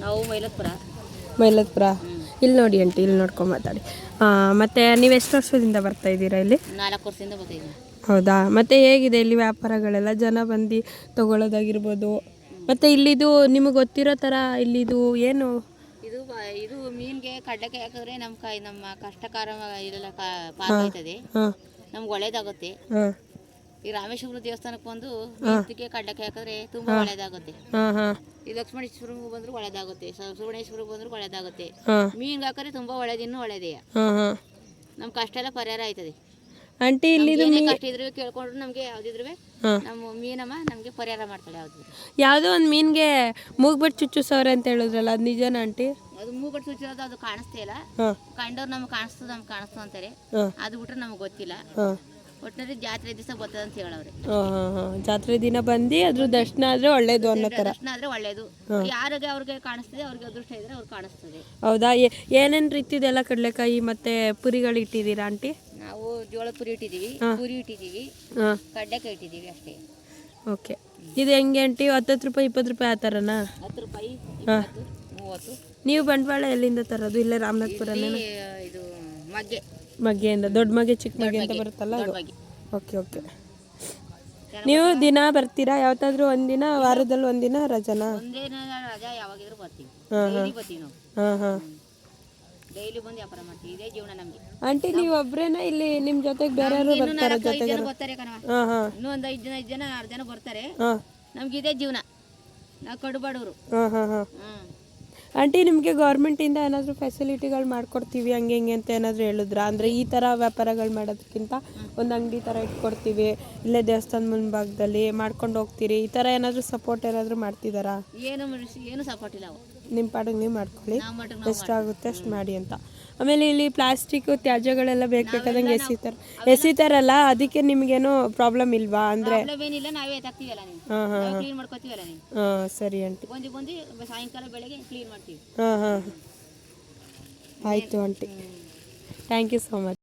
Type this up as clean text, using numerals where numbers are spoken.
ನಾವು ಮೈಲತ್ಪುರ. ಮೈಲತ್ಪುರ. ಇಲ್ಲಿ ನೋಡಿ ಆಂಟಿ, ಇಲ್ಲಿ ನೋಡ್ಕೊಂಡು ಮಾತಾಡಿ. ಮತ್ತು ನೀವು ಎಷ್ಟು ವರ್ಷದಿಂದ ಬರ್ತಾ ಇದ್ದೀರಾ ಇಲ್ಲಿ? 4 ವರ್ಷದಿಂದ ಬರ್ತಾಯಿದ್ದೀನಿ. ಹೌದಾ? ಮತ್ತು ಹೇಗಿದೆ ಇಲ್ಲಿ ವ್ಯಾಪಾರಗಳೆಲ್ಲ, ಜನ ಬಂದು ತೊಗೊಳ್ಳೋದಾಗಿರ್ಬೋದು? ಮತ್ತು ಇಲ್ಲಿದು ನಿಮಗೆ ಗೊತ್ತಿರೋ ಥರ ಇಲ್ಲಿದು ಏನು ಇದು ಮೀನಿಗೆ ಕಡ್ಲೆಕಾಯಿ ಹಾಕಿದ್ರೆ ನಮ್ಮ ಕಷ್ಟಕಾರ ಇದೆಲ್ಲ ಪಾಕ ಆಯ್ತದೆ, ನಮ್ಗೆ ಒಳ್ಳೇದಾಗುತ್ತೆ. ಈ ರಾಮೇಶ್ವರ ದೇವಸ್ಥಾನಕ್ಕೆ ಬಂದು ಇದಕ್ಕೆ ಕಡ್ಲೆಕಾಯಿ ಹಾಕಿದ್ರೆ ತುಂಬಾ ಒಳ್ಳೇದಾಗುತ್ತೆ. ಈ ಲಕ್ಷ್ಮಣೇಶ್ವರಕ್ಕೆ ಬಂದ್ರು ಒಳ್ಳೇದಾಗುತ್ತೆ, ಸುವರ್ಣೇಶ್ವರಕ್ಕೆ ಬಂದ್ರು ಒಳ್ಳೇದಾಗುತ್ತೆ. ಮೀನ್ಗೆ ಹಾಕಿದ್ರೆ ತುಂಬಾ ಒಳ್ಳೇದು, ಇನ್ನೂ ಒಳ್ಳೇದೇ. ನಮ್ಮ ಕಷ್ಟ ಎಲ್ಲ ಪರಿಹಾರ ಆಯ್ತದೆ ಆಂಟಿ. ಇಲ್ಲಿ ಕಷ್ಟ ಇದ್ರು ಕೇಳ್ಕೊಂಡ್ರು ನಮ್ಗೆ ಯಾವ್ದಿದ್ರು ನಮ್ಮ ಮೀನಮ್ಮ ನಮ್ಗೆ ಪರಿಹಾರ ಮಾಡ್ತಾಳೆ. ಯಾವುದೋ ಒಂದು ಮೀನಿಗೆ ಮೂಗ್ಬಿಟ್ಟು ಚುಚ್ಚುಸವ್ರೆ ಅಂತ ಹೇಳಿದ್ರಲ್ಲ, ಅದು ನಿಜನಾ ಆಂಟಿ? ಅದು ಮೂಗ್ಬಿಟ್ಟು ಚುಚ್ಚಿರೋದು, ಅದು ಕಾಣಿಸ್ತಾ ಇಲ್ಲ. ಕಂಡವ್ರು ನಮ್ಗೆ ಕಾಣಿಸ್ತು ಅಂತಾರೆ, ಅದು ಬಿಟ್ರೆ ನಮ್ಗೆ ಗೊತ್ತಿಲ್ಲ. ಒಟ್ಟಿನಲ್ಲಿ ಜಾತ್ರೆ ದಿವಸ ಬರ್ತದೆ ಅಂತ ಹೇಳವ್ರೆ. ಜಾತ್ರೆ ದಿನ ಬಂದು ಅದ್ರ ದರ್ಶನ ಆದ್ರೆ ಒಳ್ಳೇದು ಅನ್ನೋ ಥರ. ದರ್ಶನ ಆದ್ರೆ ಒಳ್ಳೇದು, ಯಾರಿಗೆ ಅವ್ರಿಗೆ ಕಾಣಿಸ್ತದೆ, ಅವ್ರಿಗೆ ಅದೃಷ್ಟ ಇದ್ರೆ ಅವ್ರಿಗೆ ಕಾಣಿಸ್ತದೆ. ಹೌದಾ? ಏನೇನು ರೀತಿದೆಲ್ಲ ಕಡಲೆಕಾಯಿ ಮತ್ತೆ ಪುರಿಗಳು ಇಟ್ಟಿದ್ದೀರಾ ಆಂಟಿ? ನಾವು ಜೋಳದ ಪುರಿ ಇಟ್ಟಿದ್ದೀವಿ, ಪುರಿ ಇಟ್ಟಿದ್ದೀವಿ, ಕಡ್ಲೆಕಾಯಿ ಇಟ್ಟಿದ್ದೀವಿ ಅಷ್ಟೇ. ಓಕೆ. ಇದು ಹೆಂಗೆ ಆಂಟಿ? 10 ರೂಪಾಯಿ 20 ರೂಪಾಯಿ ಆ ಥರನಾ? 10 ರೂಪಾಯಿ, 20, 30. ನೀವು ಬಂಡವಾಳ ಎಲ್ಲಿಂದ ತರೋದು? ಇಲ್ಲೇ ರಾಮನಾಥಪುರನೇ? ಇದು ಮಗ್ಗೆಯಿಂದ. ದೊಡ್ಡ ಮಗೆ ಚಿಕ್ಕ ಮಗೆ ಅಂತ ಬರುತ್ತಲ್ಲ ಅದು? Okay okay. ನೀವು ದಿನ ಬರ್ತೀರಾ? ಯಾವತ್ತಾದ್ರೂ ಒಂದಿನ, ವಾರದಲ್ಲಿ ಒಂದಿನ ರಜನಾ? ಒಂದಿನ ರಜಾ ಯಾವಾಗಿದ್ರು ಬರ್ತೀವಿ. ಡೈಲಿ ಬಂದು ವ್ಯಾಪಾರ ಮಾಡ್ತೀವಿ, ಇದೇ ಜೀವನ ನಮ್ಗೆ. ಆಂಟಿ ನೀವು ಒಬ್ರೇನಾ ಇಲ್ಲಿ? ನಿಮ್ ಜೊತೆಗೆ ಬೇರೆಯವರು ಬರ್ತಾರೆ? ಜೊತೆಗೆ ಬರ್ತಾರೆ ಕಣವ. ಇನ್ನೂ ಒಂದು 5 ಜನ 6 ಜನ ಬರ್ತಾರೆ. ನಮ್ಗೆ ಇದೇ ಜೀವನ, ನಾವು ಕಡುಬಡವರು. ಆಂಟಿ ನಿಮಗೆ ಗೌರ್ಮೆಂಟಿಂದ ಏನಾದರೂ ಫೆಸಿಲಿಟಿಗಳು ಮಾಡ್ಕೊಡ್ತೀವಿ ಹಂಗೆ ಹಿಂಗೆ ಅಂತ ಏನಾದರೂ ಹೇಳಿದ್ರಾ? ಅಂದರೆ ಈ ಥರ ವ್ಯಾಪಾರಗಳು ಮಾಡೋದಕ್ಕಿಂತ ಒಂದು ಅಂಗಡಿ ಥರ ಇಟ್ಕೊಡ್ತೀವಿ, ಇಲ್ಲೇ ದೇವಸ್ಥಾನ ಮುಂಭಾಗದಲ್ಲಿ ಮಾಡ್ಕೊಂಡು ಹೋಗ್ತೀರಿ, ಈ ಥರ ಏನಾದರೂ ಸಪೋರ್ಟ್ ಏನಾದರೂ ಮಾಡ್ತಿದ್ದಾರಾ? ಏನು ಸಪೋರ್ಟ್ ಇಲ್ಲ. ನಿಮ್ಮ ಪಾಡಿಗೆ ನೀವು ಮಾಡ್ಕೊಳ್ಳಿ, ಎಷ್ಟಾಗುತ್ತೆ ಅಷ್ಟು ಮಾಡಿ ಅಂತ. ಆಮೇಲೆ ಇಲ್ಲಿ ಪ್ಲಾಸ್ಟಿಕ್ ತ್ಯಾಜ್ಯಗಳೆಲ್ಲ ಬೇಕಾದಂಗೆ ಎಸಿತಾರಲ್ಲ, ಅದಕ್ಕೆ ನಿಮಗೇನು ಪ್ರಾಬ್ಲಮ್ ಇಲ್ವಾ? ಅಂದರೆ ಹಾಂ ಸರಿ ಆಂಟಿ. ಸಾಯಂಕಾಲ ಬೆಳಗ್ಗೆ ಕ್ಲೀನ್ ಮಾಡ್ತೀವಿ. ಆಯಿತು aunty, thank you so much.